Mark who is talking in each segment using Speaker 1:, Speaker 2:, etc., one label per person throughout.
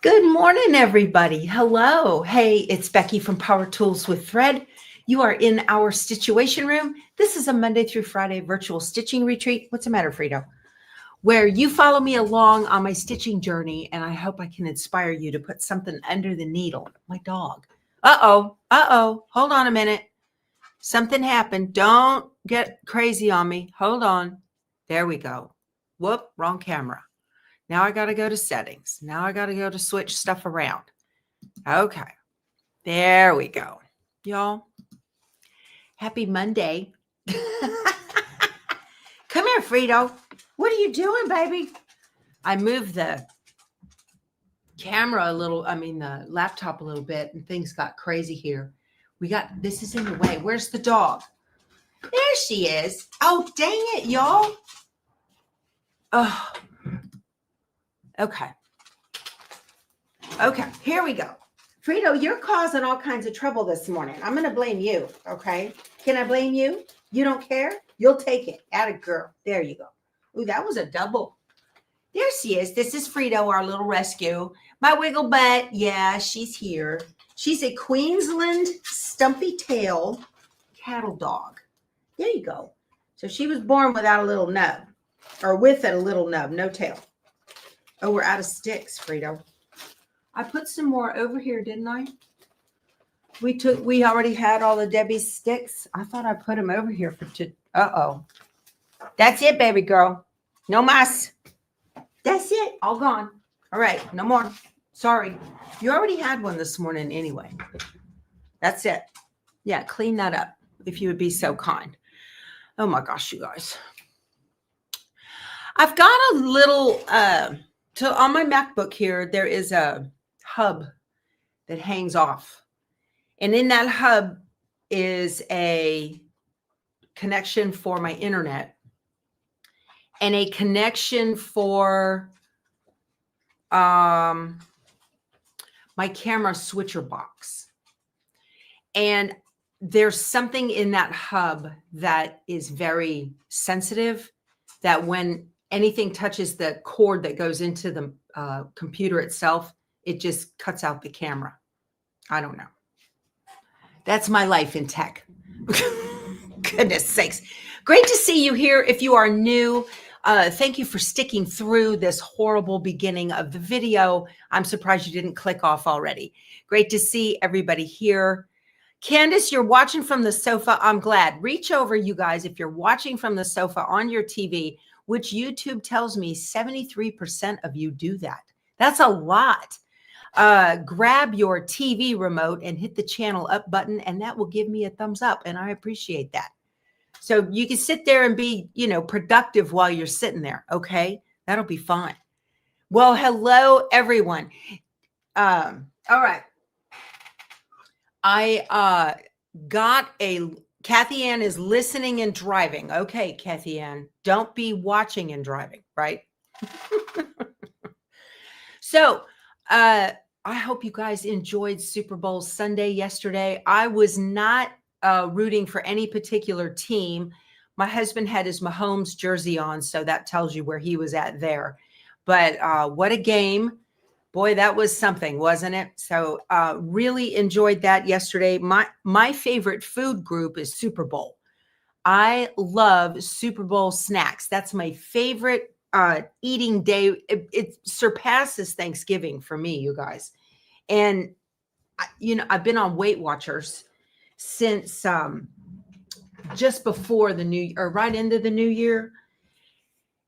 Speaker 1: Good morning, everybody. Hello. Hey, it's Becky from Power Tools with Thread. You are in our Stitchuation room. This is a Monday through Friday virtual stitching retreat. What's the matter, Frito? Where you follow me along on my stitching journey, and I hope I can inspire you to put something under the needle. My dog. Uh-oh. Hold on a minute. Something happened. Don't get crazy on me. Hold on. There we go. Whoop, wrong camera. Now I got to go to settings. Now I got to go to switch stuff around. Okay. There we go. Y'all, happy Monday. Come here, Frito. What are you doing, baby? I moved the camera the laptop a little bit, and things got crazy here. This is in the way. Where's the dog? There she is. Oh, dang it, y'all. Oh. Okay, here we go. Frito, you're causing all kinds of trouble this morning. I'm going to blame you, okay? Can I blame you? You don't care? You'll take it. Atta girl. There you go. Ooh, that was a double. There she is. This is Frito, our little rescue. My wiggle butt. Yeah, she's here. She's a Queensland stumpy tail cattle dog. There you go. So she was born without a little nub, or with a little nub, no tail. Oh, we're out of sticks, Frito. I put some more over here, didn't I? We already had all the Debbie's sticks. I thought I put them over here for uh-oh. That's it, baby girl. No mas. That's it. All gone. All right. No more. Sorry. You already had one this morning anyway. That's it. Yeah, clean that up if you would be so kind. Oh my gosh, you guys. I've got a little so on my MacBook here, there is a hub that hangs off. And in that hub is a connection for my internet and a connection for my camera switcher box. And there's something in that hub that is very sensitive, that when anything touches the cord that goes into the computer itself, it just cuts out the camera. I don't know. That's my life in tech. Goodness sakes. Great to see you here. If you are new, thank you for sticking through this horrible beginning of the video. I'm surprised you didn't click off already. Great to see everybody here. Candace, you're watching from the sofa. I'm glad. Reach over, you guys, if you're watching from the sofa on your TV, which YouTube tells me 73% of you do that. That's a lot. Grab your TV remote and hit the channel up button, and that will give me a thumbs up, and I appreciate that. So you can sit there and be, productive while you're sitting there, okay? That'll be fine. Well, hello, everyone. All right. I got Kathy Ann is listening and driving. Okay, Kathy Ann, don't be watching and driving, right? So I hope you guys enjoyed Super Bowl Sunday yesterday. I was not rooting for any particular team. My husband had his Mahomes jersey on, so that tells you where he was at there. But what a game. Boy, that was something, wasn't it? So really enjoyed that yesterday. My favorite food group is Super Bowl. I love Super Bowl snacks. That's my favorite eating day. It surpasses Thanksgiving for me, you guys. And, I've been on Weight Watchers since just before the new year, or right into the new year.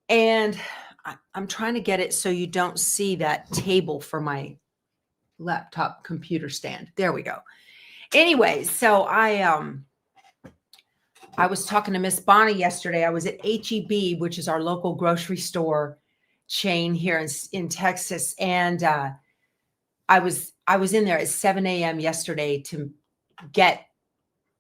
Speaker 1: And I'm trying to get it so you don't see that table for my laptop computer stand. There we go. Anyway, so I was talking to Miss Bonnie yesterday. I was at HEB, which is our local grocery store chain here in Texas. And I was in there at 7 a.m. yesterday to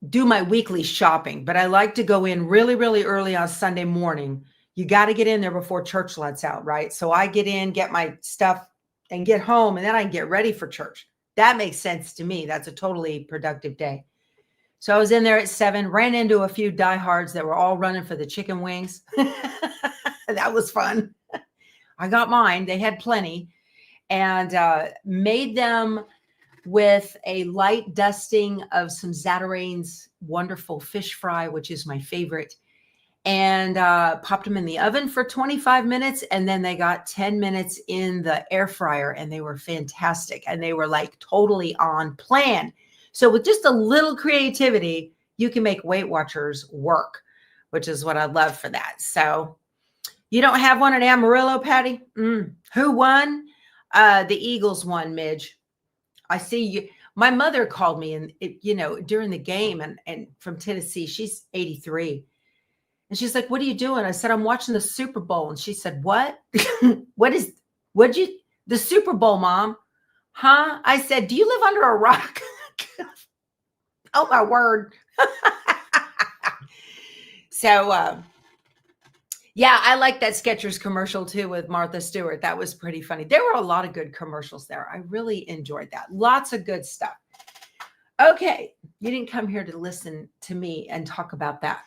Speaker 1: do my weekly shopping. But I like to go in really, really early on Sunday morning. You got to get in there before church lets out, right? So I get in, get my stuff, and get home, and then I can get ready for church. That makes sense to me. That's a totally productive day. So I was in there at 7, ran into a few diehards that were all running for the chicken wings. That was fun. I got mine. They had plenty. and made them with a light dusting of some Zatarain's wonderful fish fry, which is my favorite, and popped them in the oven for 25 minutes. And then they got 10 minutes in the air fryer, and they were fantastic. And they were like totally on plan. So with just a little creativity, you can make Weight Watchers work, which is what I love for that. So you don't have one at Amarillo, Patty? Who won? The Eagles won, Midge. I see you. My mother called me and, during the game and from Tennessee, she's 83. And she's like, "What are you doing?" I said, "I'm watching the Super Bowl." And she said, "What? The Super Bowl, Mom? Huh?" I said, "Do you live under a rock?" Oh, my word. So, yeah, I like that Skechers commercial too with Martha Stewart. That was pretty funny. There were a lot of good commercials there. I really enjoyed that. Lots of good stuff. Okay, you didn't come here to listen to me and talk about that.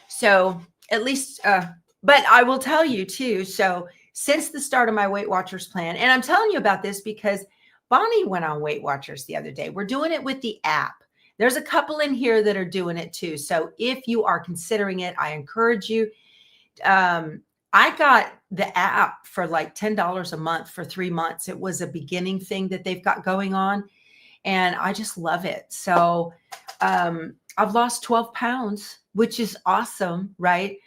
Speaker 1: So at least, but I will tell you too. So since the start of my Weight Watchers plan, and I'm telling you about this because Bonnie went on Weight Watchers the other day. We're doing it with the app. There's a couple in here that are doing it too. So if you are considering it, I encourage you. I got the app for like $10 a month for 3 months. It was a beginning thing that they've got going on, and I just love it. So I've lost 12 pounds, which is awesome, right?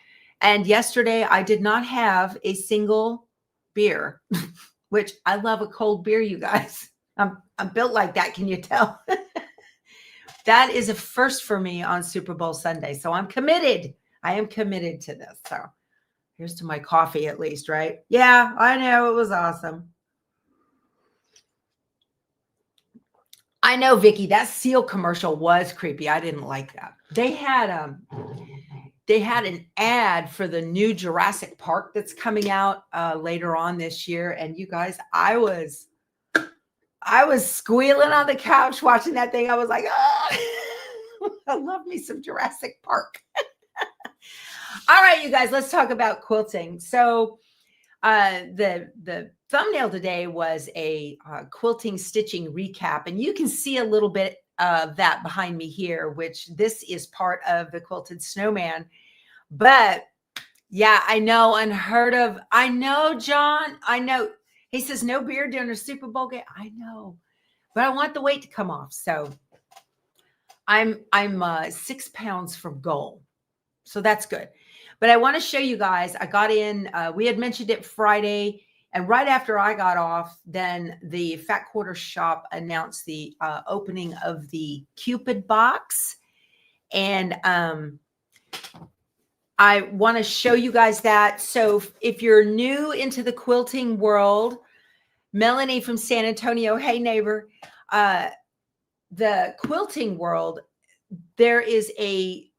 Speaker 1: And yesterday I did not have a single beer, which I love a cold beer, you guys. I'm built like that. Can you tell? That is a first for me on Super Bowl Sunday. So I'm committed. I am committed to this. So here's to my coffee at least, right? Yeah, I know. It was awesome. I know, Vicky, that seal commercial was creepy. I didn't like that. They had an ad for the new Jurassic Park that's coming out later on this year. And you guys, I was squealing on the couch watching that thing. I was like, oh, I love me some Jurassic Park. All right, you guys, let's talk about quilting. So the thumbnail today was a quilting stitching recap, and you can see a little bit of that behind me here, which this is part of the Quilted Snowman. But yeah, I know, unheard of. I know, John. I know. He says no beer during a Super Bowl game. I know, but I want the weight to come off. So I'm 6 pounds from goal. So that's good. But I want to show you guys, I got in, we had mentioned it Friday, and right after I got off, then the Fat Quarter Shop announced the opening of the Cupid box. And I want to show you guys that. So if you're new into the quilting world, Melanie from San Antonio, hey neighbor, the quilting world, there is a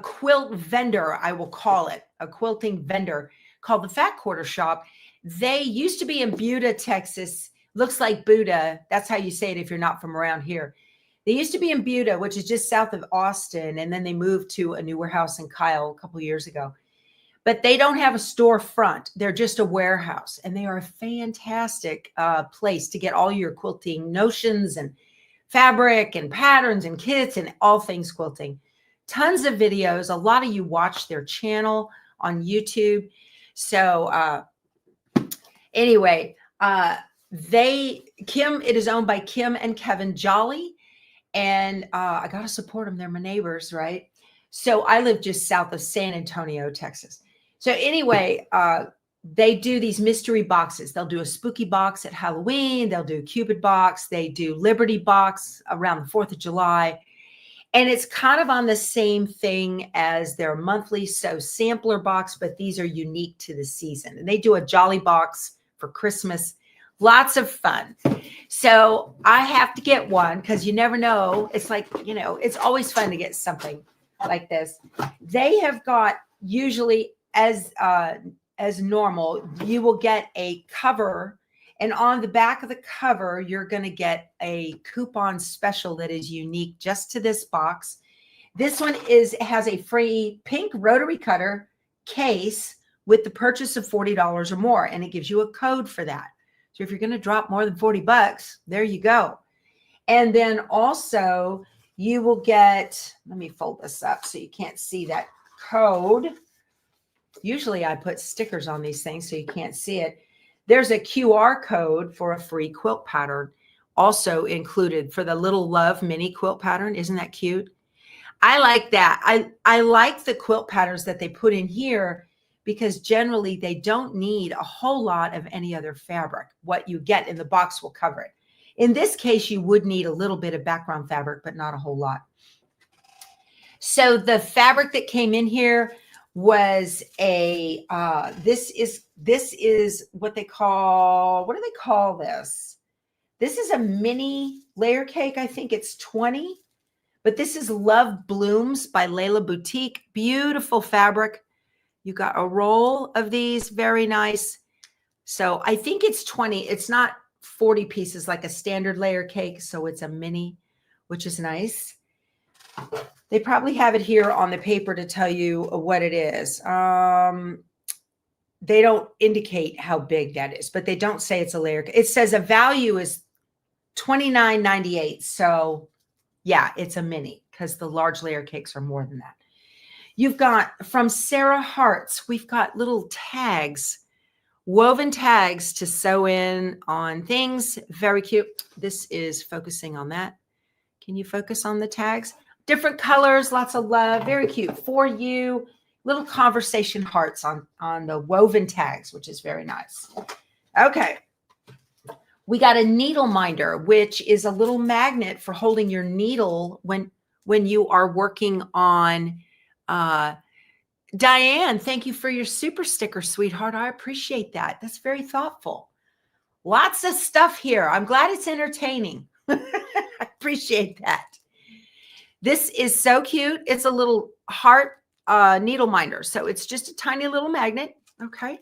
Speaker 1: quilt vendor, I will call it, a quilting vendor called the Fat Quarter Shop. They used to be in Buda, Texas. Looks like Buda. That's how you say it if you're not from around here. They used to be in Buda, which is just south of Austin, and then they moved to a new warehouse in Kyle a couple of years ago. But they don't have a storefront. They're just a warehouse, and they are a fantastic place to get all your quilting notions and fabric and patterns and kits and all things quilting. Tons of videos. A lot of you watch their channel on YouTube. So anyway, it is owned by Kim and Kevin Jolly. And I got to support them. They're my neighbors, right? So I live just south of San Antonio, Texas. So anyway, they do these mystery boxes. They'll do a spooky box at Halloween. They'll do a Cupid box. They do Liberty box around the 4th of July. And it's kind of on the same thing as their monthly sampler box, but these are unique to the season. And they do a Jolly box for Christmas. Lots of fun. So I have to get one because you never know. It's like, it's always fun to get something like this. They have got, usually as normal, you will get a cover. And on the back of the cover, you're going to get a coupon special that is unique just to this box. This one has a free pink rotary cutter case with the purchase of $40 or more. And it gives you a code for that. So if you're going to drop more than 40 bucks, there you go. And then also you will get, let me fold this up so you can't see that code. Usually I put stickers on these things so you can't see it. There's a QR code for a free quilt pattern also included for the Little Love mini quilt pattern. Isn't that cute? I like that. I like the quilt patterns that they put in here because generally they don't need a whole lot of any other fabric. What you get in the box will cover it. In this case, you would need a little bit of background fabric, but not a whole lot. So the fabric that came in here was a, this is what they call, what do they call this? This is a mini layer cake. I think it's 20, but this is Love Blooms by Layla Boutique. Beautiful fabric. You got a roll of these, very nice. So I think it's 20. It's not 40 pieces like a standard layer cake. So it's a mini, which is nice. They probably have it here on the paper to tell you what it is. They don't indicate how big that is, but they don't say it's a layer. It says a value is $29.98. So yeah, it's a mini because the large layer cakes are more than that. You've got from Sarah Hart's, we've got little tags, woven tags to sew in on things. Very cute. This is focusing on that. Can you focus on the tags? Different colors, lots of love. Very cute for you. Little conversation hearts on the woven tags, which is very nice. Okay. We got a needle minder, which is a little magnet for holding your needle when you are working on. Diane, thank you for your super sticker, sweetheart. I appreciate that. That's very thoughtful. Lots of stuff here. I'm glad it's entertaining. I appreciate that. This is so cute. It's a little heart needle minder. So it's just a tiny little magnet. Okay.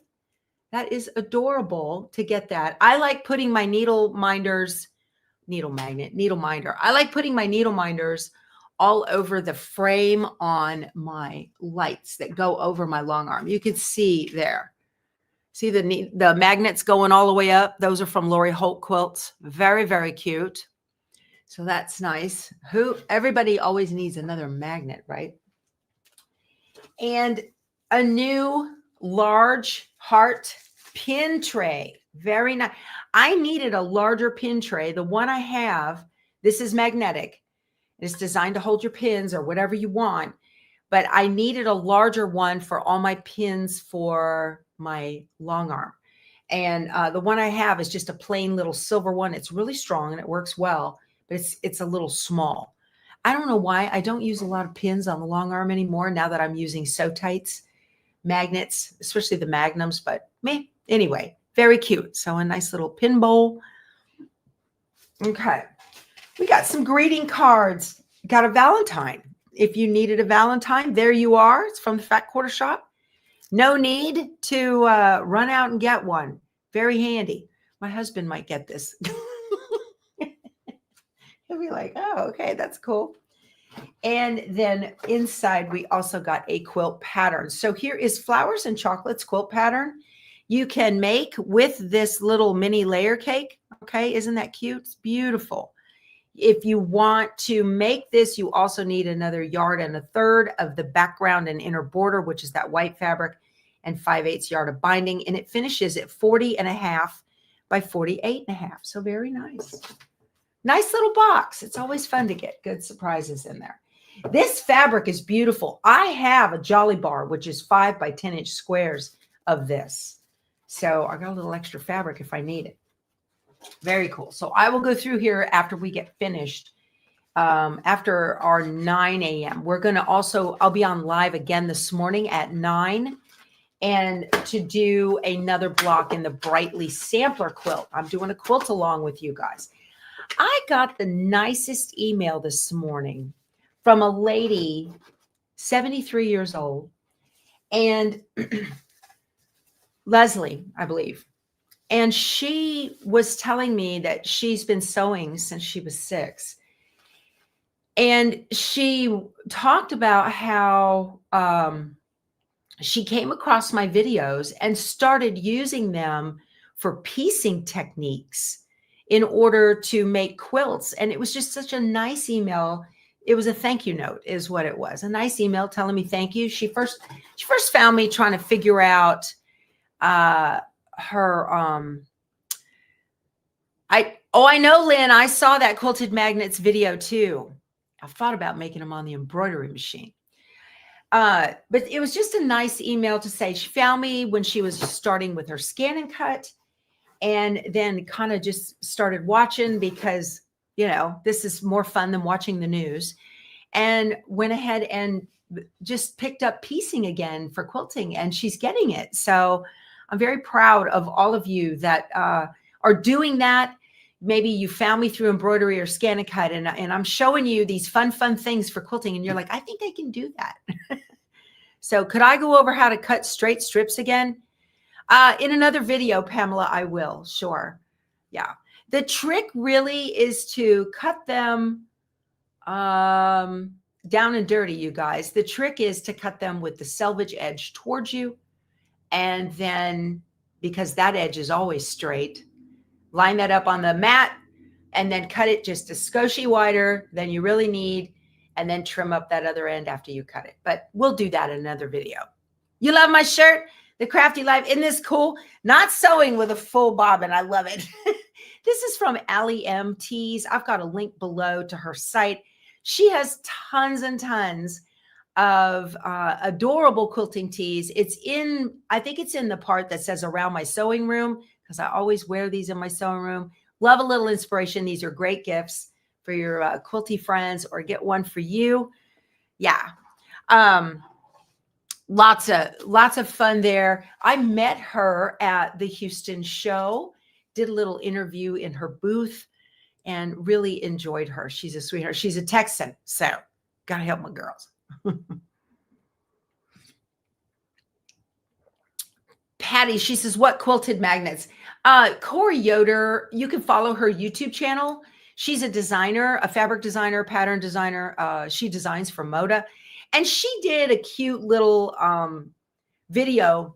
Speaker 1: That is adorable to get that. I like putting my needle minder. I like putting my needle minders all over the frame on my lights that go over my long arm. You can see there. See the magnets going all the way up. Those are from Lori Holt Quilts. Very, very cute. So that's nice. Everybody always needs another magnet, right? And a new large heart pin tray. Very nice. I needed a larger pin tray. The one I have, this is magnetic. It's designed to hold your pins or whatever you want. But I needed a larger one for all my pins for my long arm. And the one I have is just a plain little silver one. It's really strong and it works well, but it's a little small. I don't know why I don't use a lot of pins on the long arm anymore now that I'm using So Tights magnets, especially the magnums, but anyway, very cute. So a nice little pin bowl. Okay. We got some greeting cards. Got a Valentine. If you needed a Valentine, there you are. It's from the Fat Quarter Shop. No need to run out and get one. Very handy. My husband might get this. He'll be like, oh, okay, that's cool. And then inside, we also got a quilt pattern. So here is Flowers and Chocolates quilt pattern. You can make with this little mini layer cake. Okay, isn't that cute? It's beautiful. If you want to make this, you also need another 1 1/3 yards of the background and inner border, which is that white fabric, and 5/8 yards of binding. And it finishes at 40.5 by 48.5. So very nice. Nice little box. It's always fun to get good surprises in there. This fabric is beautiful. I have a Jolly Bar, which is 5 by 10-inch squares of this. So I got a little extra fabric if I need it. Very cool. So I will go through here after we get finished. After our 9 a.m. We're going to also, I'll be on live again this morning at 9 and to do another block in the Brightly sampler quilt. I'm doing a quilt along with you guys. I got the nicest email this morning from a lady, 73 years old, and Leslie, I believe. And she was telling me that she's been sewing since she was 6. And she talked about how she came across my videos and started using them for piecing techniques in order to make quilts. And it was just such a nice email. It was a thank you note is what it was. A nice email telling me thank you. She first found me trying to figure out her I know, Lynn, I saw that quilted magnets video too. I've thought about making them on the embroidery machine. But it was just a nice email to say she found me when she was starting with her scan and cut, and then kind of just started watching because, you know, this is more fun than watching the news, and went ahead and just picked up piecing again for quilting, and she's getting it. So I'm very proud of all of you that are doing that. Maybe you found me through embroidery or scan and cut, and I'm showing you these fun things for quilting, and you're like, I think I can do that. So could I go over how to cut straight strips again? In another video, Pamela, I will, sure. Yeah. The trick really is to cut them down and dirty, you guys. The trick is to cut them with the selvage edge towards you. And then, because that edge is always straight, line that up on the mat and then cut it just a skoshie wider than you really need, and then trim up that other end after you cut it. But we'll do that in another video. You love my shirt, The Crafty Life. Isn't this cool? Not sewing with a full bobbin. I love it. This is from Allie M Tees. I've got a link below to her site. She has tons and tons of adorable quilting tees. It's in, I think it's in the part that says around my sewing room, because I always wear these in my sewing room. Love a little inspiration. These are great gifts for your quilty friends, or get one for you. Yeah. Lots of fun there. I met her at the Houston show, did a little interview in her booth, and really enjoyed her. She's a sweetheart. She's a Texan, so gotta help my girls. Patty, she says, what quilted magnets? Corey Yoder, you can follow her YouTube channel. She's a designer, a fabric designer, pattern designer. She designs for Moda. And she did a cute little video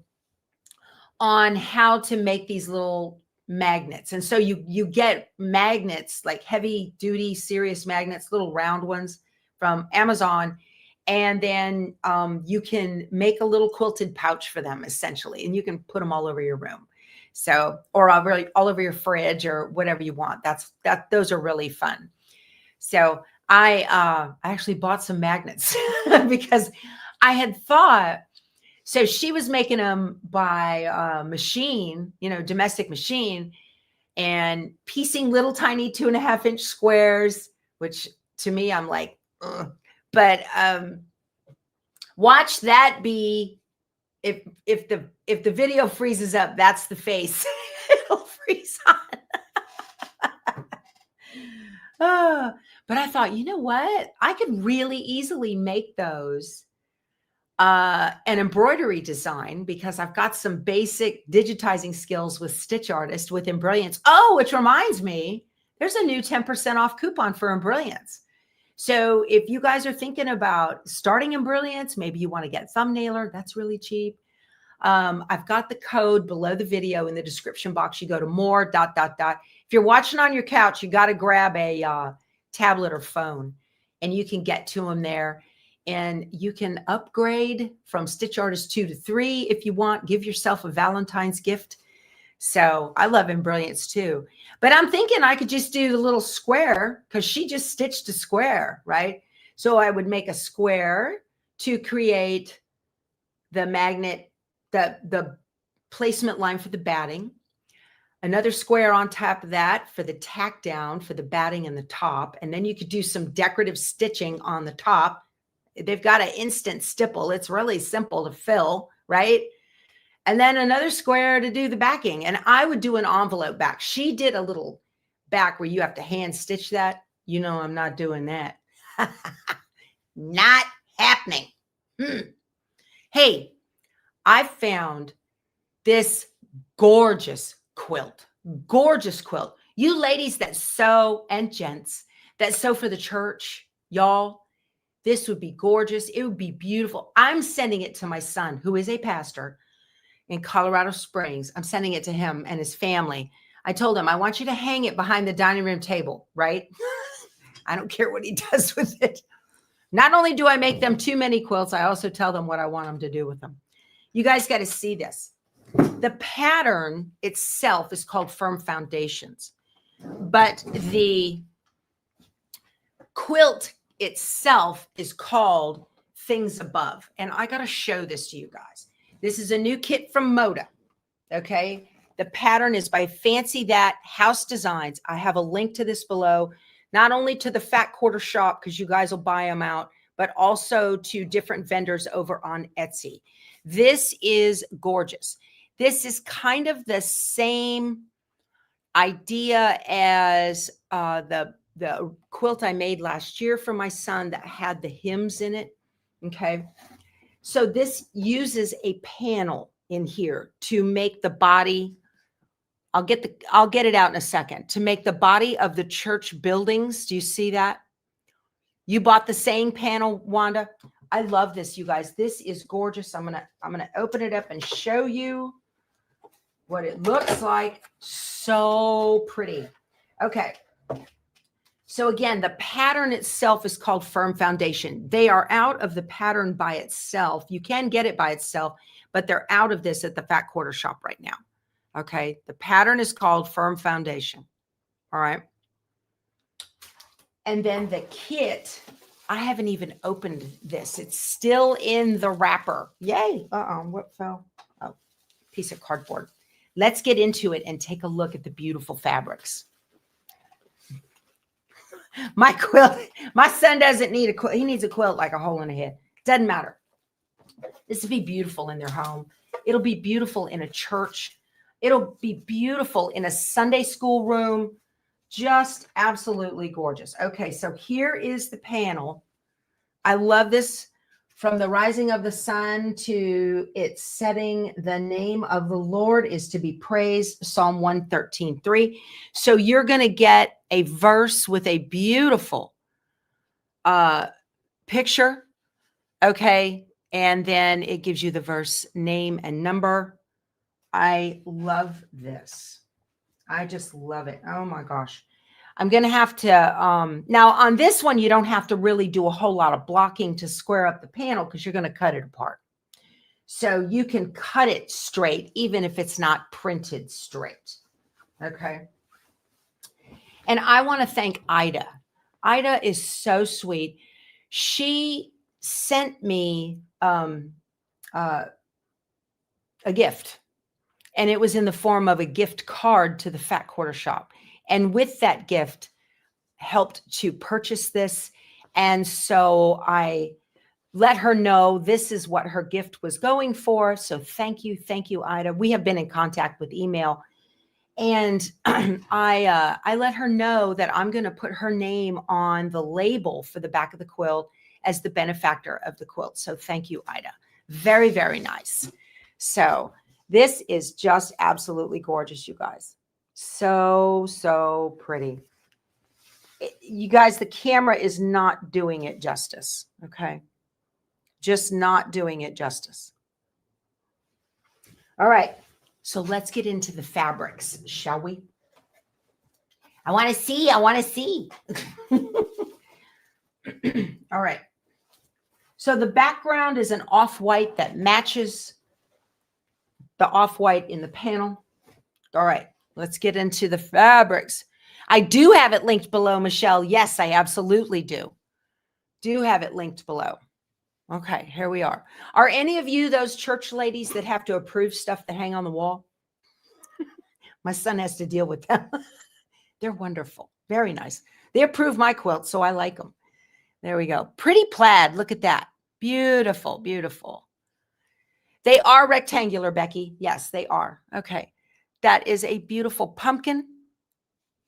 Speaker 1: on how to make these little magnets. And so you get magnets, like heavy duty, serious magnets, little round ones from Amazon. And then you can make a little quilted pouch for them, essentially. And you can put them all over your room. So, or all over your fridge or whatever you want. Those are really fun. So I actually bought some magnets because I had thought, so she was making them by machine, you know, domestic machine, and piecing little tiny 2.5-inch squares, which to me, I'm like, ugh. But watch that be, if the video freezes up, that's the face. It'll freeze on. But I thought, you know what? I could really easily make those an embroidery design, because I've got some basic digitizing skills with Stitch Artist with Embrilliance. Oh, which reminds me, there's a new 10% off coupon for Embrilliance. So if you guys are thinking about starting Embrilliance, maybe you want to get Thumbnailer, that's really cheap. I've got the code below the video in the description box. You go to more ... If you're watching on your couch, you got to grab a tablet or phone, and you can get to them there. And you can upgrade from Stitch Artist 2 to 3 if you want. Give yourself a Valentine's gift. So I love Embrilliance too. But I'm thinking I could just do the little square, because she just stitched a square, right? So I would make a square to create the magnet, the placement line for the batting. Another square on top of that for the tack down for the batting and the top. And then you could do some decorative stitching on the top. They've got an instant stipple. It's really simple to fill, right? And then another square to do the backing. And I would do an envelope back. She did a little back where you have to hand stitch that. You know, I'm not doing that. Not happening. Hey, I found this gorgeous quilt. Gorgeous quilt. You ladies that sew, and gents that sew for the church, y'all, This would be gorgeous. It would be beautiful. I'm sending it to my son, who is a pastor in Colorado Springs. I'm sending it to him and his family. I told him, I want you to hang it behind the dining room table, right? I don't care what he does with it. Not only do I make them too many quilts, I also tell them what I want them to do with them. You guys got to see this. The pattern itself is called Firm Foundations, but the quilt itself is called Things Above. And I got to show this to you guys. This is a new kit from Moda. Okay. The pattern is by Fancy That House Designs. I have a link to this below, not only to the Fat Quarter Shop, because you guys will buy them out, but also to different vendors over on Etsy. This is gorgeous. This is kind of the same idea as the quilt I made last year for my son that had the hymns in it. Okay. So this uses a panel in here to make the body. I'll get it out in a second, to make the body of the church buildings. Do you see that? You bought the same panel, Wanda. I love this, you guys. This is gorgeous. I'm gonna open it up and show you what it looks like. So pretty. Okay. So again, the pattern itself is called Firm Foundation. They are out of the pattern by itself. You can get it by itself, but they're out of this at the Fat Quarter Shop right now. Okay. The pattern is called Firm Foundation. All right. And then the kit, I haven't even opened this. It's still in the wrapper. Yay. What fell? Oh, piece of cardboard. Let's get into it and take a look at the beautiful fabrics. My quilt, my son doesn't need a quilt. He needs a quilt like a hole in the head. Doesn't matter. This would be beautiful in their home. It'll be beautiful in a church. It'll be beautiful in a Sunday school room. Just absolutely gorgeous. Okay, so here is the panel. I love this. From the rising of the sun to its setting, the name of the Lord is to be praised. Psalm 113:3. So you're going to get a verse with a beautiful picture. Okay. And then it gives you the verse name and number. I love this. I just love it. Oh my gosh. I'm going to have to, now on this one, you don't have to really do a whole lot of blocking to square up the panel because you're going to cut it apart. So you can cut it straight, even if it's not printed straight. Okay. And I want to thank Ida. Ida is so sweet. She sent me a gift, and it was in the form of a gift card to the Fat Quarter Shop. And with that gift, helped to purchase this. And so I let her know this is what her gift was going for. So thank you, Ida. We have been in contact with email. And I let her know that I'm going to put her name on the label for the back of the quilt as the benefactor of the quilt. So thank you, Ida. Very, very nice. So this is just absolutely gorgeous, you guys. So pretty. You guys, the camera is not doing it justice. Okay. Just not doing it justice. All right. So let's get into the fabrics, shall we? I want to see. All right. So the background is an off-white that matches the off-white in the panel. All right. Let's get into the fabrics. I do have it linked below, Michelle. Yes, I absolutely do. Do have it linked below. Okay, here we are. Are any of you those church ladies that have to approve stuff that hang on the wall? My son has to deal with them. They're wonderful. Very nice. They approve my quilt, so I like them. There we go. Pretty plaid. Look at that. Beautiful, beautiful. They are rectangular, Becky. Yes, they are. Okay. That is a beautiful pumpkin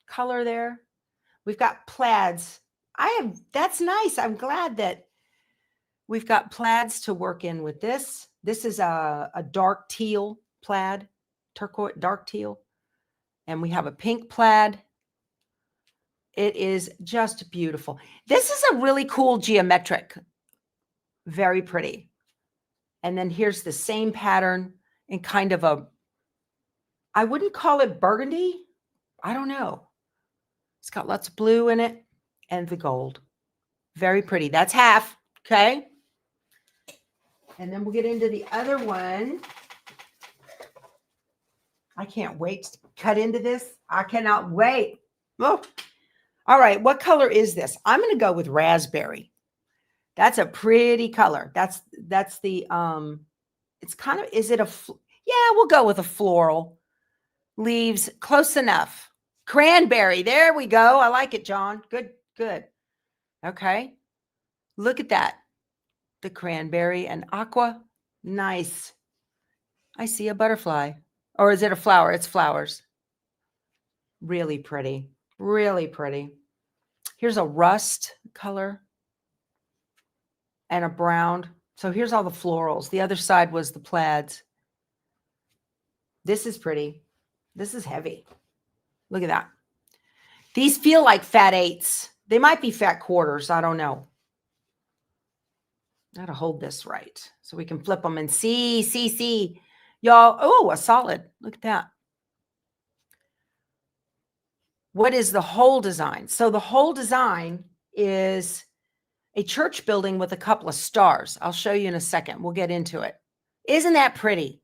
Speaker 1: color there. We've got plaids. That's nice. I'm glad that we've got plaids to work in with this. This is a dark teal plaid, turquoise, dark teal. And we have a pink plaid. It is just beautiful. This is a really cool geometric. Very pretty. And then here's the same pattern in kind of a, I wouldn't call it burgundy. I don't know. It's got lots of blue in it and the gold. Very pretty. That's half. Okay. And then we'll get into the other one. I can't wait to cut into this. I cannot wait. Oh. All right. What color is this? I'm going to go with raspberry. That's a pretty color. That's the, it's kind of, is it a, yeah, we'll go with a floral. Leaves, close enough. Cranberry. There we go. I like it, John. Good, good. Okay. Look at that. The cranberry and aqua. Nice. I see a butterfly. Or is it a flower? It's flowers. Really pretty. Really pretty. Here's a rust color and a brown. So here's all the florals. The other side was the plaids. This is pretty. This is heavy. Look at that. These feel like fat eighths. They might be fat quarters. I don't know. I got to hold this right so we can flip them and see. Y'all, oh, a solid. Look at that. What is the whole design? So the whole design is a church building with a couple of stars. I'll show you in a second. We'll get into it. Isn't that pretty?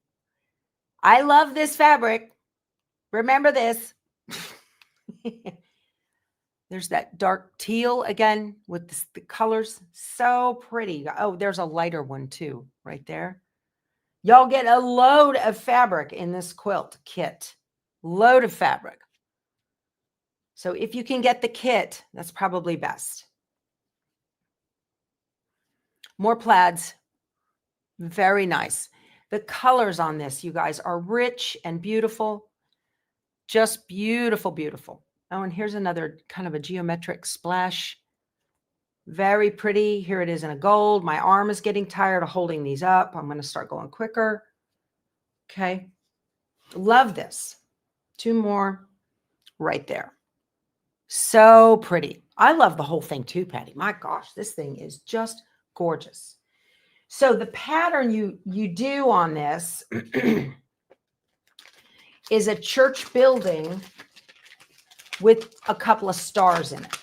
Speaker 1: I love this fabric. Remember this. There's that dark teal again with the colors. So pretty. Oh, there's a lighter one too, right there. Y'all get a load of fabric in this quilt kit. Load of fabric. So if you can get the kit, that's probably best. More plaids. Very nice. The colors on this, you guys, are rich and beautiful. Just beautiful, beautiful. Oh, and here's another kind of a geometric splash. Very pretty. Here it is in a gold. My arm is getting tired of holding these up. I'm going to start going quicker. Okay. Love this. Two more right there. So pretty. I love the whole thing too, Patty. My gosh, this thing is just gorgeous. So the pattern you do on this is a church building with a couple of stars in it.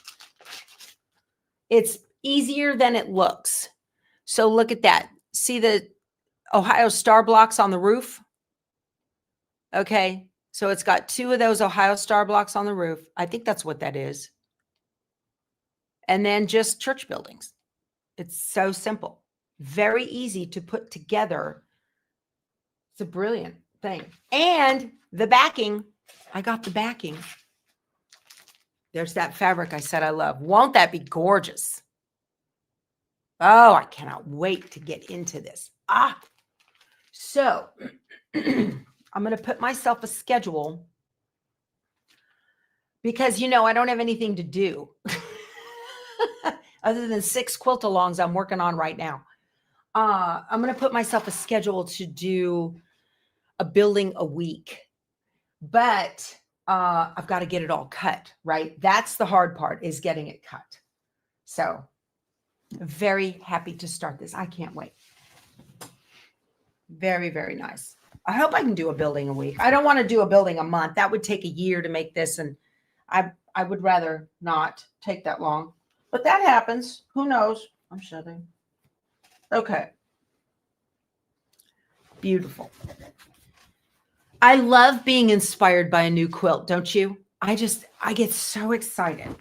Speaker 1: It's easier than it looks. So look at that. See the Ohio star blocks on the roof? Okay. So it's got two of those Ohio star blocks on the roof. I think that's what that is. And then just church buildings. It's so simple. Very easy to put together. It's a brilliant thing. And the backing, I got the backing. There's that fabric I said I love. Won't that be gorgeous? Oh, I cannot wait to get into this. So I'm going to put myself a schedule because, you know, I don't have anything to do other than 6 quilt-alongs I'm working on right now. I'm going to put myself a schedule to do a building a week, but I've got to get it all cut, right? That's the hard part, is getting it cut. So very happy to start this. I can't wait. Very, very nice. I hope I can do a building a week. I don't want to do a building a month. That would take a year to make this. And I would rather not take that long, but that happens. Who knows? I'm shutting. Okay. Beautiful. I love being inspired by a new quilt, don't you? I get so excited.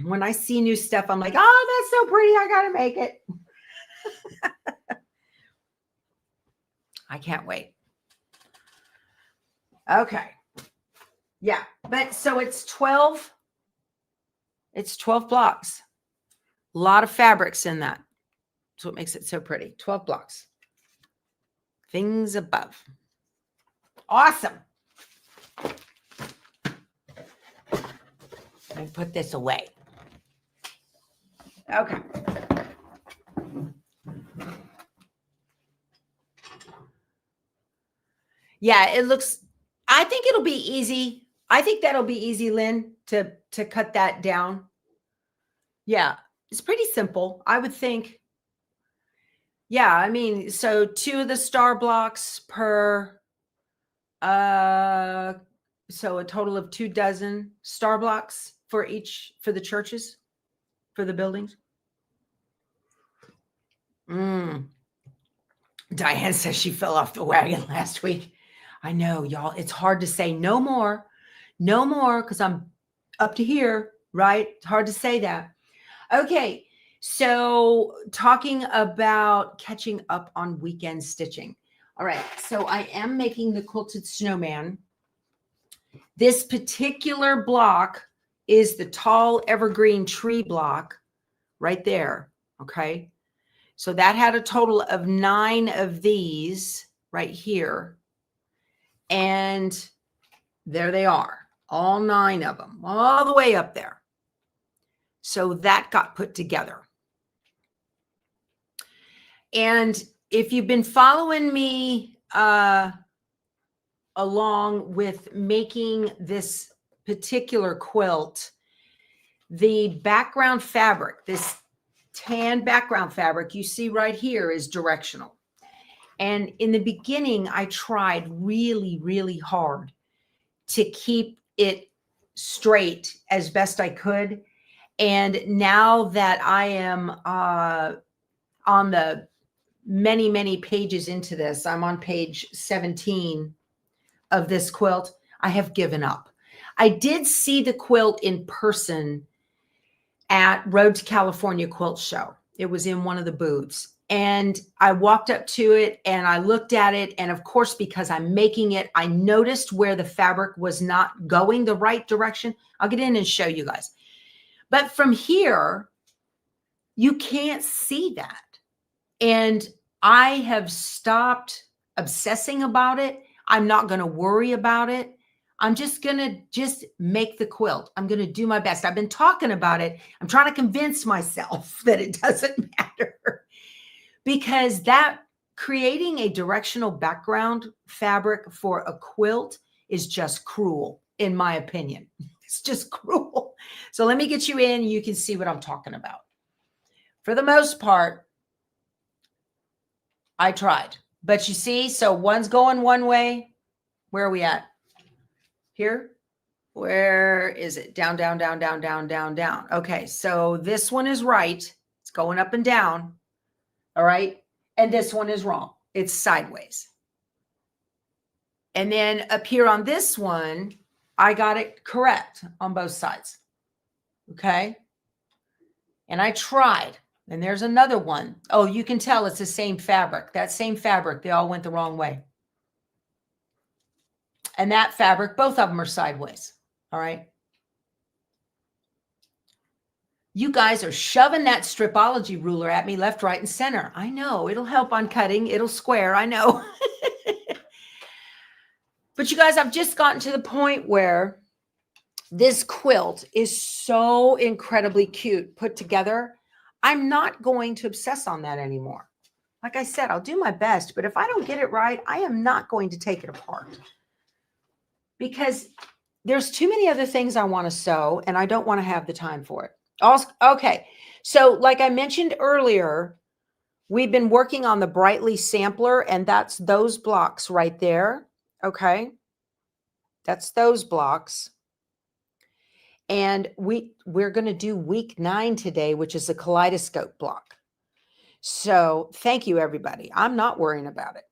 Speaker 1: When I see new stuff, I'm like, oh, that's so pretty. I got to make it. I can't wait. Okay. Yeah. But so it's 12 blocks. A lot of fabrics in that. That's what makes it so pretty. 12 blocks. Things above. Awesome. Let me put this away. Okay. Yeah, it looks, I think it'll be easy I think that'll be easy, Lynn, to cut that down. Yeah, it's pretty simple, I would think. Yeah, I mean, so 2 of the star blocks per, so a total of 2 dozen star blocks for the churches, for the buildings. Diane says she fell off the wagon last week. I know, y'all. It's hard to say no more, because I'm up to here, right? It's hard to say that. Okay, so talking about catching up on weekend stitching. All right, so I am making the quilted snowman. This particular block is the tall evergreen tree block right there, okay? So that had a total of 9 of these right here. And there they are, all 9 of them, all the way up there. So that got put together. And if you've been following me along with making this particular quilt, the background fabric, this tan background fabric you see right here, is directional. And in the beginning, I tried really, really hard to keep it straight as best I could. And now that I am on the many, many pages into this, I'm on page 17 of this quilt, I have given up. I did see the quilt in person at Road to California Quilt Show. It was in one of the booths. And I walked up to it and I looked at it. And of course, because I'm making it, I noticed where the fabric was not going the right direction. I'll get in and show you guys. But from here, you can't see that. And I have stopped obsessing about it. I'm not going to worry about it. I'm just going to make the quilt. I'm going to do my best. I've been talking about it. I'm trying to convince myself that it doesn't matter, because that creating a directional background fabric for a quilt is just cruel, in my opinion. It's just cruel. So let me get you in. You can see what I'm talking about. For the most part, I tried, but you see, so one's going one way. Where are we at? Here? Where is it? Down, down, down, down, down, down, down. Okay, so this one is right. It's going up and down. All right. And this one is wrong. It's sideways. And then up here on this one, I got it correct on both sides. Okay. And I tried. And there's another one. Oh, you can tell it's the same fabric. That same fabric, they all went the wrong way. And that fabric, both of them are sideways. All right. You guys are shoving that stripology ruler at me left, right, and center. I know. It'll help on cutting. It'll square. I know. But you guys, I've just gotten to the point where this quilt is so incredibly cute put together. I'm not going to obsess on that anymore. Like I said, I'll do my best, but if I don't get it right, I am not going to take it apart, because there's too many other things I want to sew and I don't want to have the time for it. Also, okay, so like I mentioned earlier, we've been working on the Brightly sampler, and that's those blocks right there. Okay, that's those blocks. And we're going to do week 9 today, which is a kaleidoscope block. So thank you, everybody. I'm not worrying about it.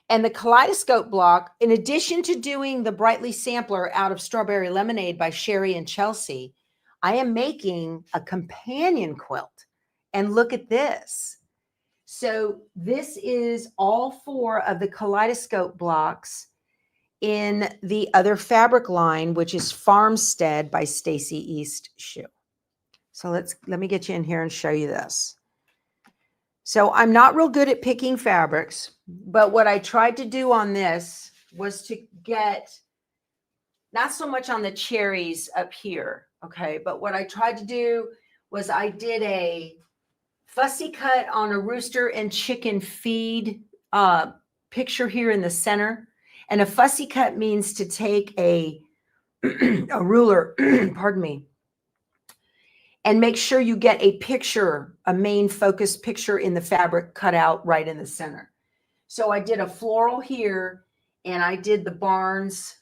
Speaker 1: And the kaleidoscope block, in addition to doing the Brightly sampler out of Strawberry Lemonade by Sherry and Chelsea, I am making a companion quilt. And look at this. So this is all 4 of the kaleidoscope blocks in the other fabric line, which is Farmstead by Stacy East Shoe. So let me get you in here and show you this. So I'm not real good at picking fabrics, but what I tried to do on this was to get, not so much on the cherries up here, okay, but what I tried to do was I did a fussy cut on a rooster and chicken feed picture here in the center. And a fussy cut means to take a a ruler, pardon me, and make sure you get a picture, a main focus picture in the fabric cut out right in the center. So I did a floral here, and I did the barns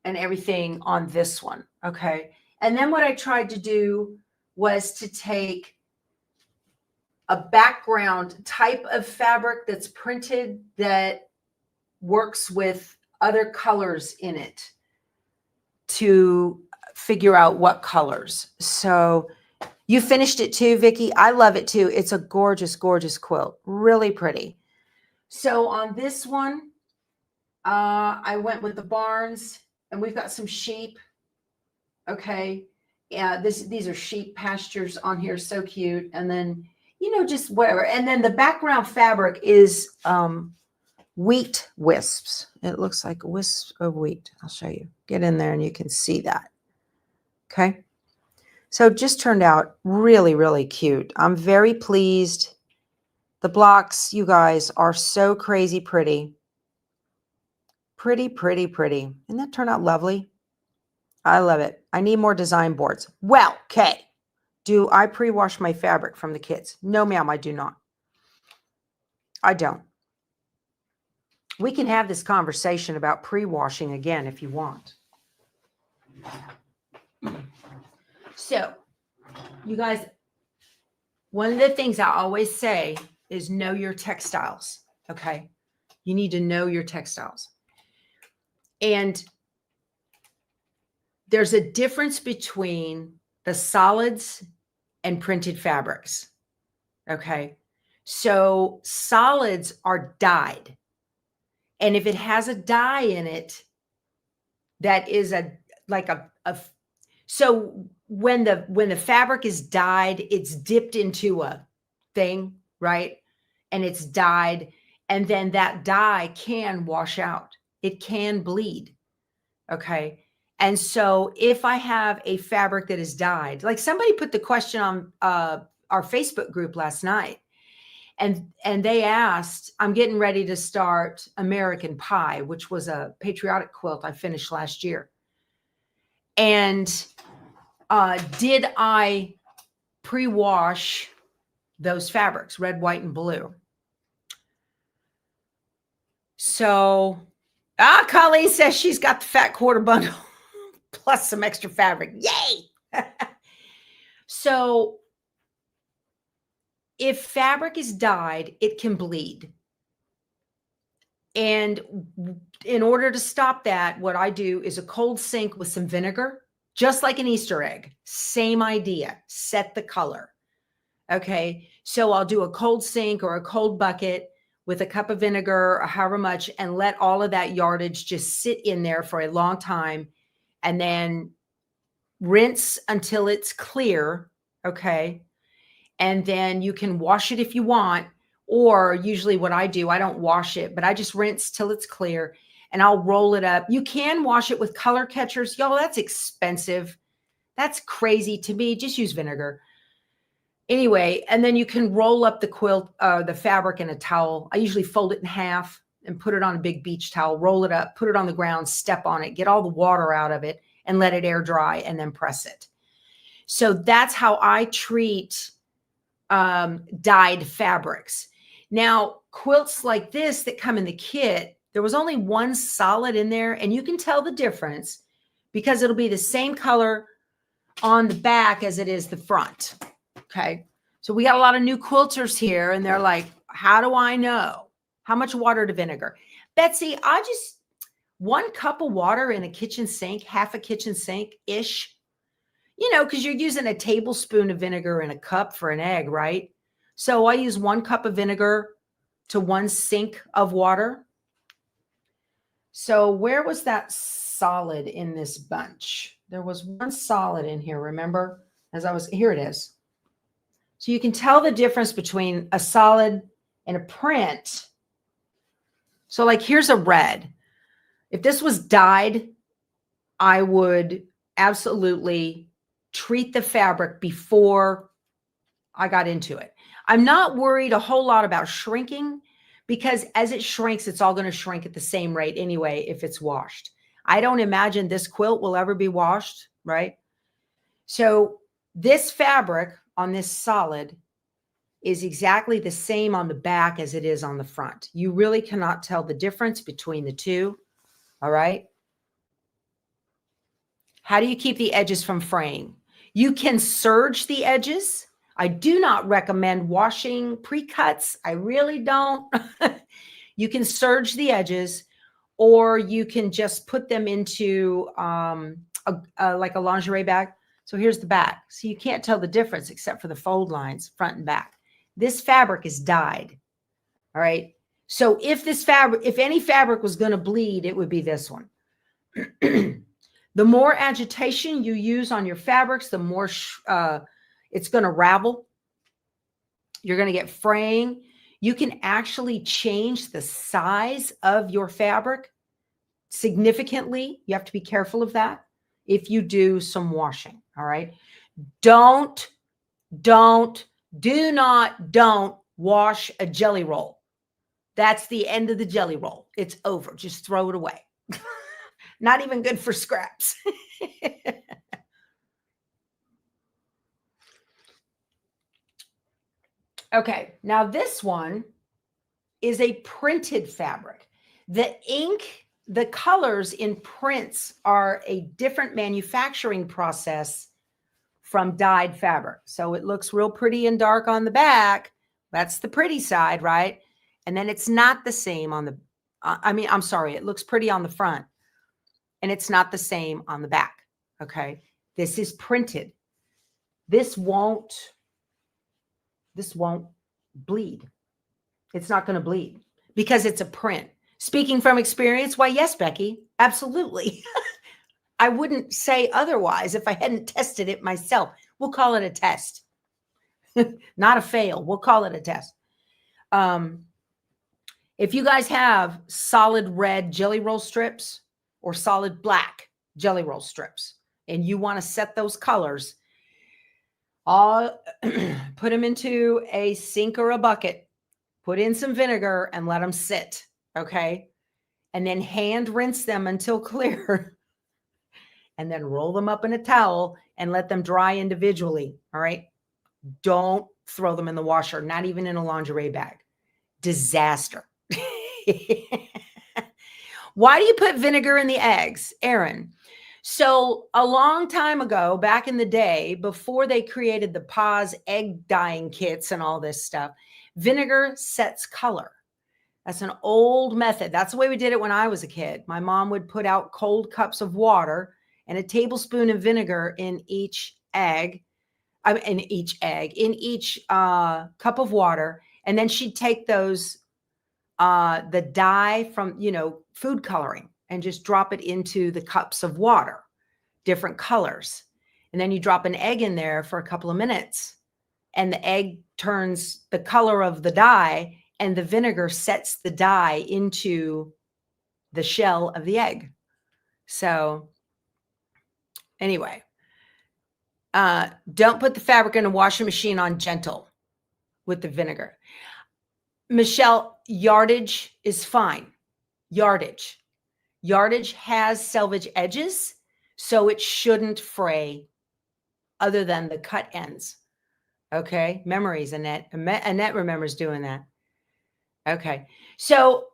Speaker 1: and everything on this one. Okay. And then what I tried to do was to take a background type of fabric that's printed that works with other colors in it to figure out what colors. So you finished it too, Vicki. I love it too. It's a gorgeous, gorgeous quilt. Really pretty. So on this one, I went with the barns, and we've got some sheep. Okay. Yeah, these are sheep pastures on here. So cute. And then, you know, just whatever. And then the background fabric is wheat wisps. It looks like wisps of wheat. I'll show you. Get in there and you can see that. Okay. So it just turned out really, really cute. I'm very pleased. The blocks, you guys, are so crazy pretty. Pretty, pretty, pretty. Didn't that turn out lovely? I love it. I need more design boards. Well, okay. Do I pre-wash my fabric from the kits? No, ma'am, I do not. I don't. We can have this conversation about pre-washing again if you want. So, you guys, one of the things I always say is know your textiles, okay? You need to know your textiles. And there's a difference between the solids and printed fabrics, okay? So solids are dyed. And if it has a dye in it, that is so when the fabric is dyed, it's dipped into a thing, right? And it's dyed, and then that dye can wash out. It can bleed. Okay. And so if I have a fabric that is dyed, like somebody put the question on our Facebook group last night, and they asked, I'm getting ready to start American Pie, which was a patriotic quilt I finished last year. And did I pre-wash those fabrics, red, white, and blue? So, Colleen says she's got the fat quarter bundle plus some extra fabric. Yay! So, if fabric is dyed, it can bleed. And in order to stop that, what I do is a cold sink with some vinegar, just like an Easter egg. Same idea. Set the color. Okay. So I'll do a cold sink or a cold bucket with a cup of vinegar or however much, and let all of that yardage just sit in there for a long time, and then rinse until it's clear. Okay. And then you can wash it if you want, or usually what I do, I don't wash it, but I just rinse till it's clear, and I'll roll it up. You can wash it with color catchers. Y'all, that's expensive. That's crazy to me. Just use vinegar. Anyway, and then you can roll up the quilt, the fabric in a towel. I usually fold it in half and put it on a big beach towel, roll it up, put it on the ground, step on it, get all the water out of it, and let it air dry, and then press it. So that's how I treat dyed fabrics. Now, quilts like this that come in the kit, there was only one solid in there, and you can tell the difference because it'll be the same color on the back as it is the front. Okay. So we got a lot of new quilters here, and they're like, how do I know? How much water to vinegar? Betsy, I just 1 cup of water in a kitchen sink, half a kitchen sink-ish, you know, because you're using a tablespoon of vinegar in a cup for an egg, right? So I use 1 cup of vinegar to 1 sink of water. So where was that solid in this bunch? There was 1 solid in here, remember? Here it is. So you can tell the difference between a solid and a print. So like here's a red. If this was dyed, I would absolutely treat the fabric before I got into it. I'm not worried a whole lot about shrinking, because as it shrinks, it's all going to shrink at the same rate anyway if it's washed. I don't imagine this quilt will ever be washed, right? So this fabric on this solid is exactly the same on the back as it is on the front. You really cannot tell the difference between the two, all right? How do you keep the edges from fraying? You can serge the edges. I do not recommend washing pre-cuts. I really don't. You can serge the edges, or you can just put them into like a lingerie bag. So here's the back. So you can't tell the difference except for the fold lines, front and back. This fabric is dyed. All right. So if any fabric was going to bleed, it would be this one. The more agitation you use on your fabrics, the more it's going to ravel. You're going to get fraying. You can actually change the size of your fabric significantly. You have to be careful of that if you do some washing. All right. Don't wash a jelly roll. That's the end of the jelly roll. It's over. Just throw it away. Not even good for scraps. Okay, now this one is a printed fabric. The ink, the colors in prints are a different manufacturing process from dyed fabric. So it looks real pretty and dark on the back. That's the pretty side, right? And then it's not the same on the, I'm sorry, it looks pretty on the front and it's not the same on the back. Okay. This is printed. This won't bleed. It's not going to bleed because it's a print. Speaking from experience, why, yes, Becky, absolutely. I wouldn't say otherwise if I hadn't tested it myself. We'll call it a test. Not a fail. We'll call it a test. If you guys have solid red jelly roll strips or solid black jelly roll strips, and you want to set those colors, I'll put them into a sink or a bucket, put in some vinegar and let them sit. Okay. And then hand rinse them until clear. And then roll them up in a towel and let them dry individually. All right. Don't throw them in the washer, not even in a lingerie bag. Disaster. Why do you put vinegar in the eggs, Erin? So a long time ago, back in the day, before they created the Paz egg dyeing kits and all this stuff, vinegar sets color. That's an old method. That's the way we did it when I was a kid. My mom would put out cold cups of water and a tablespoon of vinegar in each egg, in each cup of water. And then she'd take those, the dye from, food coloring, and just drop it into the cups of water, different colors. And then you drop an egg in there for a couple of minutes and the egg turns the color of the dye and the vinegar sets the dye into the shell of the egg. So anyway, don't put the fabric in a washing machine on gentle with the vinegar. Michelle, yardage is fine. Yardage has selvage edges, so it shouldn't fray other than the cut ends. Okay. Memories, Annette. Annette remembers doing that. Okay. So,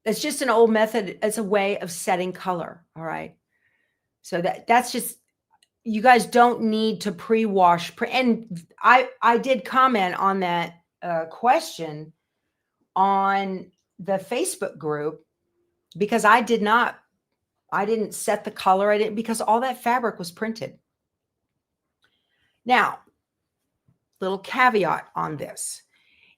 Speaker 1: it's just an old method. It's a way of setting color. All right. So that's just, you guys don't need to pre-wash. And I did comment on that question on the Facebook group because I didn't set the color. Because all that fabric was printed. Now, little caveat on this.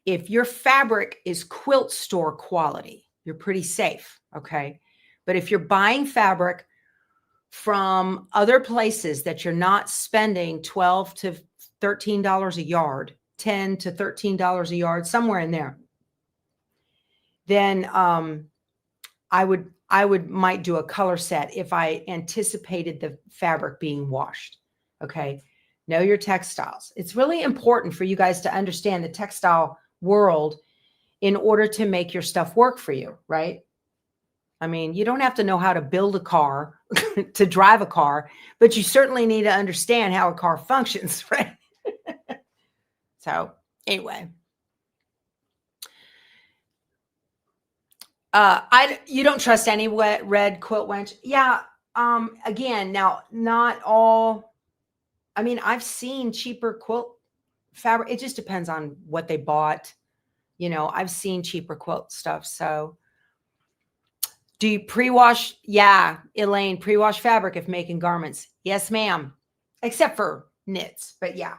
Speaker 1: If your fabric is quilt store quality, you're pretty safe. Okay. But if you're buying fabric from other places that you're not spending $12 to $13 a yard, $10 to $13 a yard, somewhere in there, then I might do a color set if I anticipated the fabric being washed. Okay. Know your textiles. It's really important for you guys to understand the textile world in order to make your stuff work for you, right? I mean, you don't have to know how to build a car to drive a car, but you certainly need to understand how a car functions, right? So anyway, you don't trust any red quilt wench? Yeah. Again, now not all. I mean, I've seen cheaper quilt fabric. It just depends on what they bought. You know, I've seen cheaper quilt stuff. So, do you pre-wash? Yeah, Elaine, pre-wash fabric if making garments. Yes, ma'am. Except for knits, but yeah,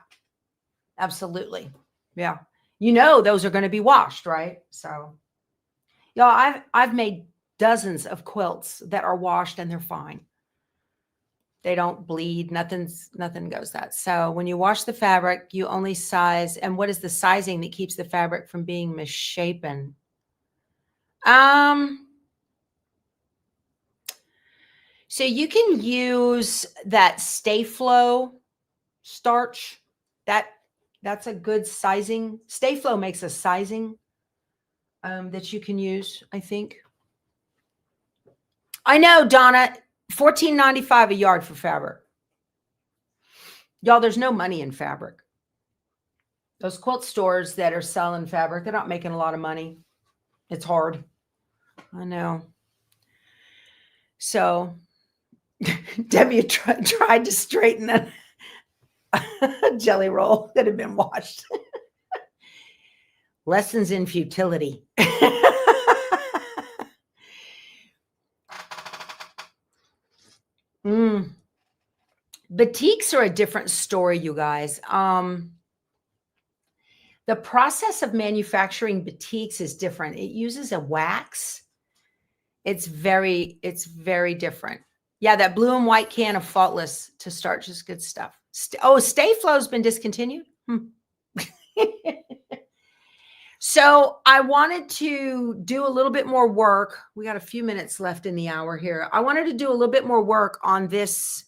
Speaker 1: absolutely. Yeah. You know those are going to be washed, right? So, y'all, I've made dozens of quilts that are washed and they're fine. They don't bleed. Nothing goes that. So when you wash the fabric, you only size. And what is the sizing that keeps the fabric from being misshapen? So you can use that Stay Flow starch. That's a good sizing. Stay Flow makes a sizing that you can use, I think. I know, Donna, $14.95 a yard for fabric. Y'all, there's no money in fabric. Those quilt stores that are selling fabric, they're not making a lot of money. It's hard. I know. So Debbie tried to straighten a jelly roll that had been washed. Lessons in futility. Batiks are a different story, you guys. The process of manufacturing batiks is different. It uses a wax. It's very different. Yeah, that blue and white can of Faultless to start, just good stuff. Stay Flow's been discontinued. So I wanted to do a little bit more work. We got a few minutes left in the hour here. I wanted to do a little bit more work on this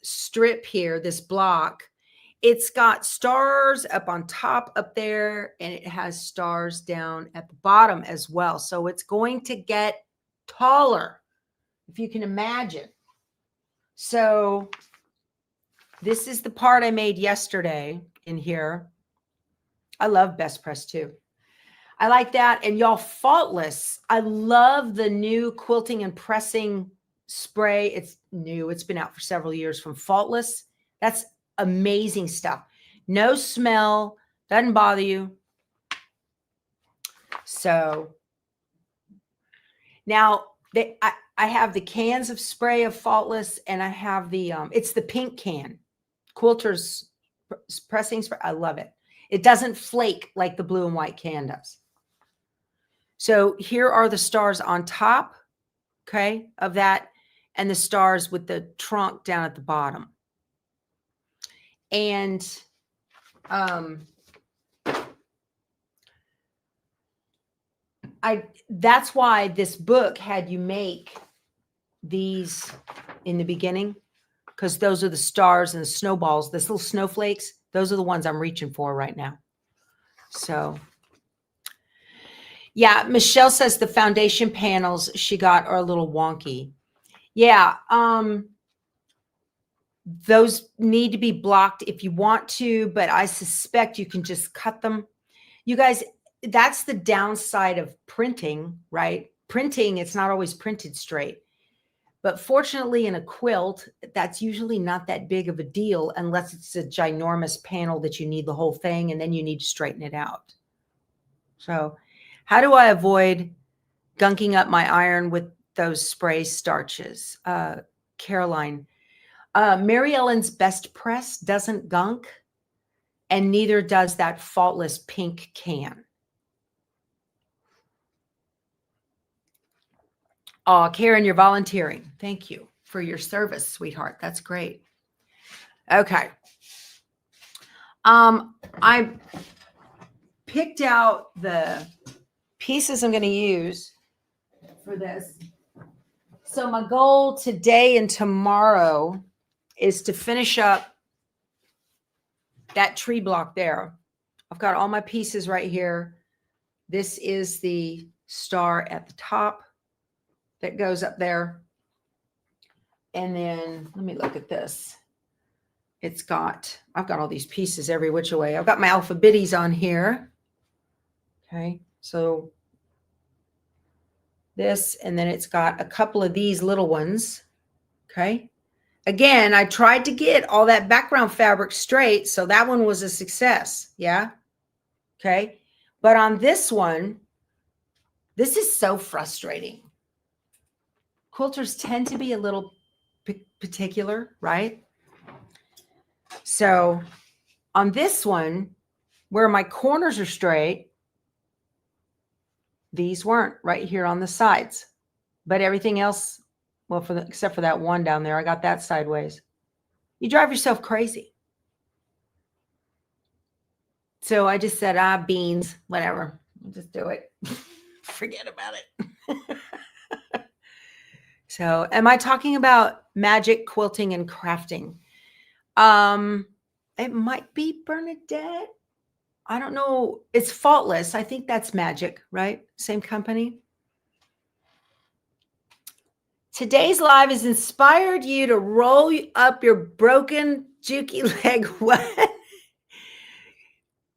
Speaker 1: strip here, this block. It's got stars up on top up there, and it has stars down at the bottom as well. So it's going to get taller, if you can imagine. So this is the part I made yesterday in here. I love Best Press too. I like that. And y'all, Faultless. I love the new quilting and pressing spray. It's new. It's been out for several years from Faultless. That's amazing stuff. No smell. Doesn't bother you. So now I have the cans of spray of Faultless, and I have the it's the pink can. Quilter's pressing spray. I love it. It doesn't flake like the blue and white can does. So here are the stars on top, okay, of that, and the stars with the trunk down at the bottom. And that's why this book had you make these in the beginning, because those are the stars and the snowballs, this little snowflakes. Those are the ones I'm reaching for right now. So yeah, Michelle says the foundation panels she got are a little wonky. Yeah, those need to be blocked if you want to, but I suspect you can just cut them. You guys, that's the downside of printing, right? Printing, it's not always printed straight. But fortunately, in a quilt, that's usually not that big of a deal unless it's a ginormous panel that you need the whole thing, and then you need to straighten it out. So how do I avoid gunking up my iron with those spray starches? Caroline, Mary Ellen's Best Press doesn't gunk, and neither does that Faultless pink can. Oh, Karen, you're volunteering. Thank you for your service, sweetheart. That's great. Okay. I picked out the pieces I'm going to use for this. So my goal today and tomorrow is to finish up that tree block there. I've got all my pieces right here. This is the star at the top. that goes up there. And then let me look at this. I've got all these pieces every which way. I've got my alphabetties on here. Okay. So this, and then it's got a couple of these little ones. Okay. Again, I tried to get all that background fabric straight. So that one was a success. Yeah. Okay. But on this one, this is so frustrating. Quilters tend to be a little particular, right? So on this one, where my corners are straight, these weren't right here on the sides, but everything else, well, except for that one down there, I got that sideways. You drive yourself crazy. So I just said, beans, whatever. I'll just do it. Forget about it. So am I talking about magic, quilting, and crafting? It might be Bernadette. I don't know. It's Faultless. I think that's magic, right? Same company. Today's live has inspired you to roll up your broken juki leg. What?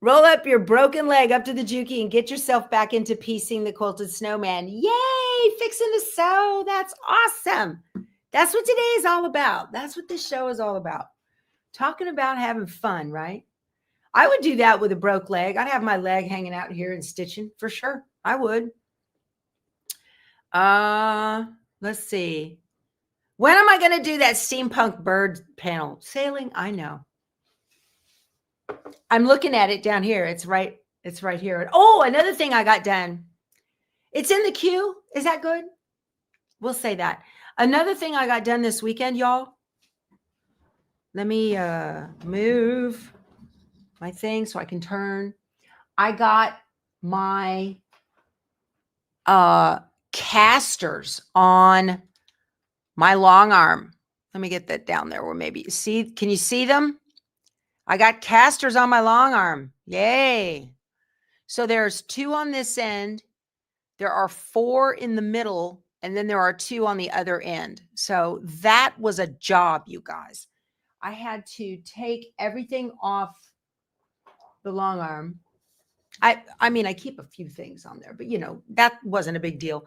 Speaker 1: Roll up your broken leg up to the juki and get yourself back into piecing the quilted snowman. Yay! Fixing to sew. That's awesome. That's what today is all about. That's what this show is all about. Talking about having fun, right? I would do that with a broke leg. I'd have my leg hanging out here and stitching for sure. I would. Let's see. When am I going to do that steampunk bird panel? Sailing? I know. I'm looking at it down here. It's right here. Oh, another thing I got done. It's in the queue. Is that good? We'll say that. Another thing I got done this weekend, y'all. Let me move my thing so I can turn. I got my casters on my long arm. Let me get that down there where maybe you see. Can you see them? I got casters on my long arm. Yay. So there's 2 on this end. There are 4 in the middle, and then there are 2 on the other end. So that was a job, you guys. I had to take everything off the long arm. I mean, I keep a few things on there, but that wasn't a big deal.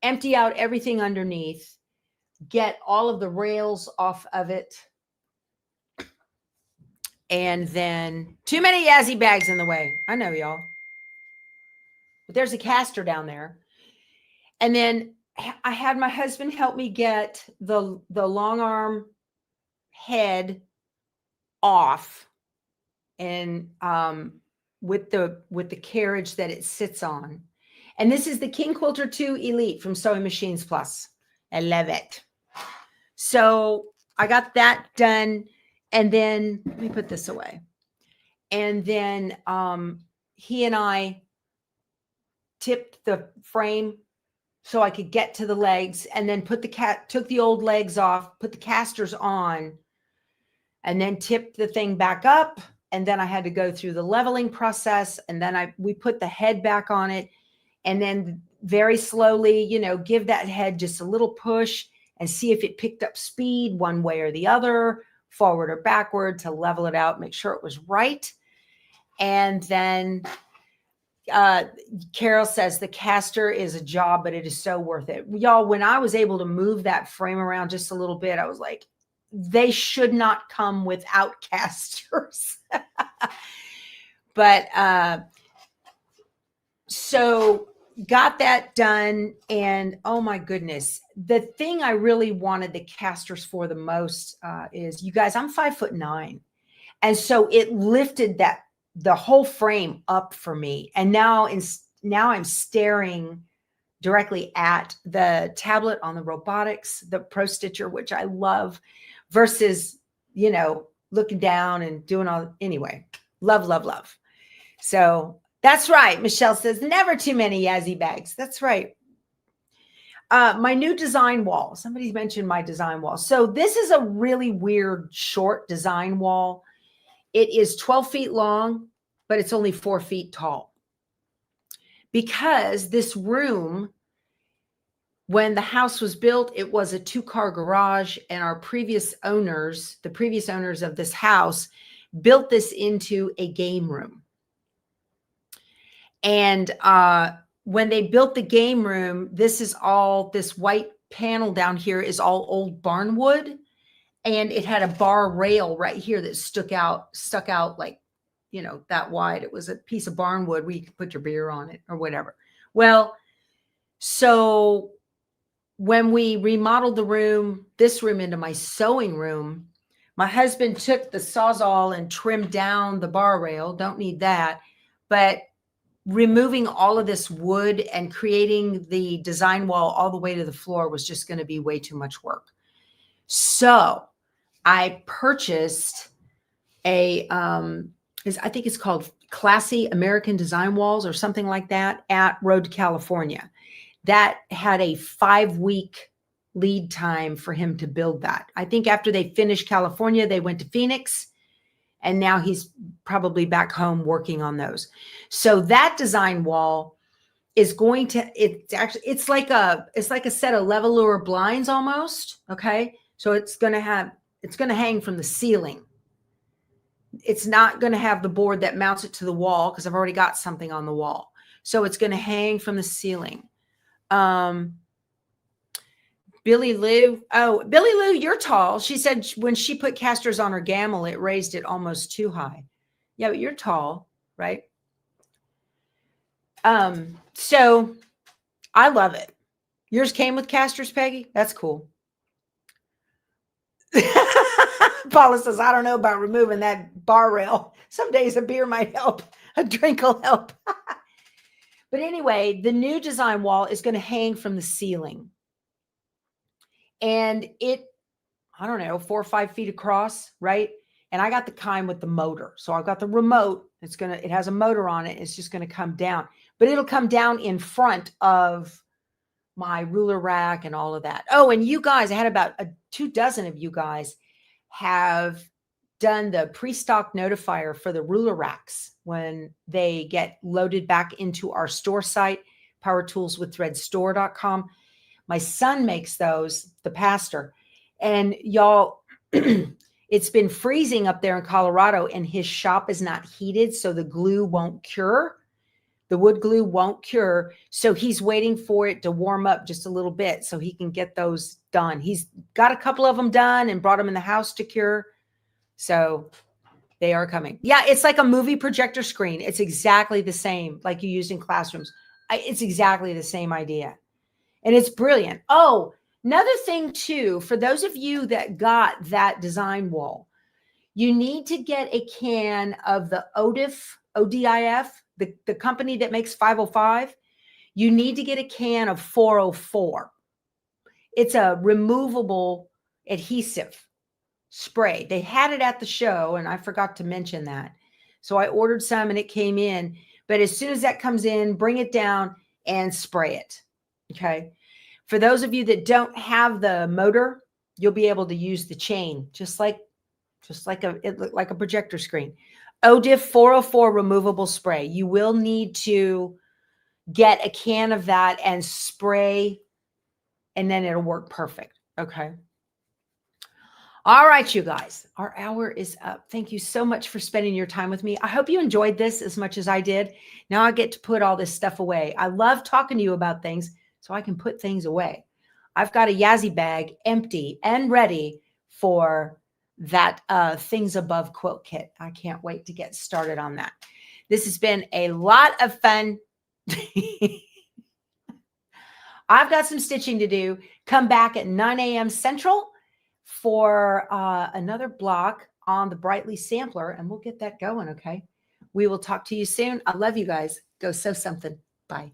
Speaker 1: Empty out everything underneath, get all of the rails off of it. And then too many Yazzie bags in the way. I know, y'all. But there's a caster down there. And then I had my husband help me get the long arm head off, and with the carriage that it sits on. And this is the King Quilter 2 Elite from Sewing Machines Plus. I love it. So I got that done. And then let me put this away. And then he and I tipped the frame so I could get to the legs, and then took the old legs off, put the casters on, and then tipped the thing back up. And then I had to go through the leveling process. And then we put the head back on it, and then very slowly, give that head just a little push and see if it picked up speed one way or the other, forward or backward, to level it out, make sure it was right. And then Carol says the caster is a job, but it is so worth it. Y'all, when I was able to move that frame around just a little bit, I was like, they should not come without casters. But so got that done. And oh my goodness, the thing I really wanted the casters for the most is, you guys, I'm 5'9". And so it lifted the whole frame up for me. And now I'm staring directly at the tablet on the robotics, the Pro Stitcher, which I love, versus, looking down and doing all, anyway, love, love, love. So that's right. Michelle says, never too many Yazzie bags. That's right. My new design wall. Somebody mentioned my design wall. So this is a really weird short design wall. It is 12 feet long, but it's only 4 feet tall. Because this room When the house was built, it was a 2-car garage, and our previous owners, the previous owners of this house, built this into a game room. And when they built the game room, this white panel down here is all old barn wood. And it had a bar rail right here that stuck out like, that wide. It was a piece of barn wood where you could put your beer on it or whatever. Well, so when we remodeled this room into my sewing room, my husband took the Sawzall and trimmed down the bar rail. Don't need that. But removing all of this wood and creating the design wall all the way to the floor was just going to be way too much work. So I purchased I think it's called Classy American Design Walls or something like that at Road, California. That had a 5-week lead time for him to build that. I think after they finished California, they went to Phoenix, and now he's probably back home working on those. So that design wall is going to, it's like a set of leveler blinds almost. Okay. So it's going to hang from the ceiling. It's not going to have the board that mounts it to the wall because I've already got something on the wall. So it's going to hang from the ceiling. Billy Lou, you're tall. She said when she put casters on her gamel, it raised it almost too high. Yeah, but you're tall, right? So I love it. Yours came with casters, Peggy? That's cool. Paula says, I don't know about removing that bar rail. Some days a beer might help. A drink will help. But anyway, the new design wall is going to hang from the ceiling. And I don't know, 4 or 5 feet across, right? And I got the kind with the motor. So I've got the remote. It has a motor on it. It's just going to come down. But it'll come down in front of my ruler rack and all of that. Oh, and you guys, I had about 24 of you guys have done the pre-stock notifier for the ruler racks when they get loaded back into our store site, powertoolswiththreadstore.com. My son makes those, the pastor. And y'all, it's been freezing up there in Colorado, and his shop is not heated, so the glue won't cure. The wood glue won't cure. So he's waiting for it to warm up just a little bit so he can get those done. He's got a couple of them done and brought them in the house to cure. So they are coming. Yeah, it's like a movie projector screen. It's exactly the same like you use in classrooms. It's exactly the same idea. And it's brilliant. Oh, another thing too, for those of you that got that design wall, you need to get a can of the ODIF, the company that makes 505. You need to get a can of 404. It's a removable adhesive spray. They had it at the show, and I forgot to mention that. So I ordered some and it came in. But as soon as that comes in, bring it down and spray it. Okay. For those of you that don't have the motor, you'll be able to use the chain, just like a projector screen. ODIF 404 removable spray. You will need to get a can of that and spray, and then it'll work perfect. Okay. All right, you guys, our hour is up. Thank you so much for spending your time with me. I hope you enjoyed this as much as I did. Now I get to put all this stuff away. I love talking to you about things so I can put things away. I've got a Yazzie bag empty and ready for that Things Above quilt kit. I can't wait to get started on that. This has been a lot of fun. I've got some stitching to do. Come back at 9 a.m. Central for another block on the Brightly sampler, and we'll get that going, okay? We will talk to you soon. I love you guys. Go sew something. Bye.